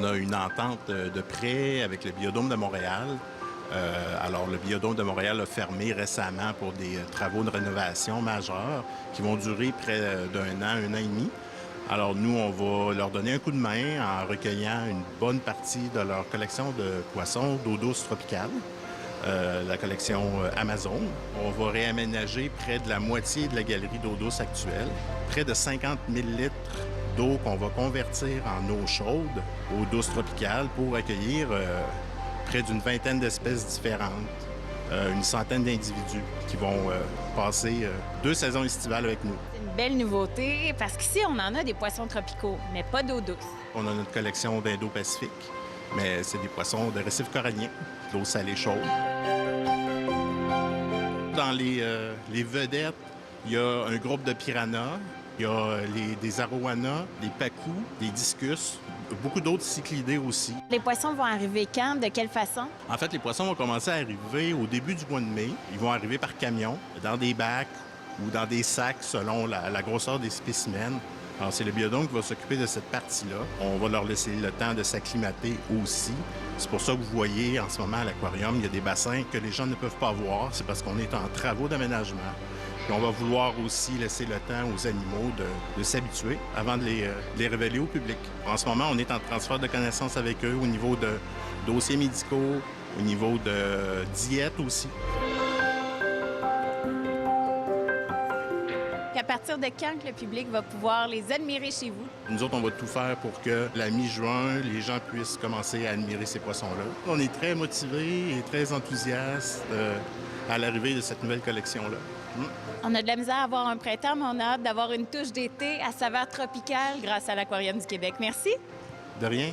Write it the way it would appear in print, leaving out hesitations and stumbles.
On a une entente de prêt avec le Biodôme de Montréal. Alors, le Biodôme de Montréal a fermé récemment pour des travaux de rénovation majeurs qui vont durer près d'un an et demi. Alors, nous, on va leur donner un coup de main en recueillant une bonne partie de leur collection de poissons d'eau douce tropicale, la collection Amazon. On va réaménager près de la moitié de la galerie d'eau douce actuelle, près de 50 000 litres d'eau qu'on va convertir en eau chaude, eau douce tropicale, pour accueillir près d'une vingtaine d'espèces différentes, une centaine d'individus qui vont passer 2 saisons estivales avec nous. C'est une belle nouveauté parce qu'ici, on en a des poissons tropicaux, mais pas d'eau douce. On a notre collection d'Indo-Pacifique, mais c'est des poissons de récifs coralliens, d'eau salée chaude. Dans les vedettes, il y a un groupe de piranhas, il y a des arowanas, des pacous, des discus, beaucoup d'autres cyclidés aussi. Les poissons vont arriver quand? De quelle façon? En fait, les poissons vont commencer à arriver au début du mois de mai. Ils vont arriver par camion, dans des bacs ou dans des sacs selon la grosseur des spécimens. Alors, c'est le biodôme qui va s'occuper de cette partie-là. On va leur laisser le temps de s'acclimater aussi. C'est pour ça que vous voyez en ce moment à l'aquarium, il y a des bassins que les gens ne peuvent pas voir. C'est parce qu'on est en travaux d'aménagement. Puis on va vouloir aussi laisser le temps aux animaux de s'habituer avant de les révéler au public. En ce moment, on est en transfert de connaissances avec eux au niveau de dossiers médicaux, au niveau de diète aussi. À partir de quand que le public va pouvoir les admirer chez vous? Nous autres, on va tout faire pour que la mi-juin, les gens puissent commencer à admirer ces poissons-là. On est très motivés et très enthousiastes à l'arrivée de cette nouvelle collection-là. On a de la misère à avoir un printemps, mais on a hâte d'avoir une touche d'été à saveur tropicale grâce à l'Aquarium du Québec. Merci. De rien.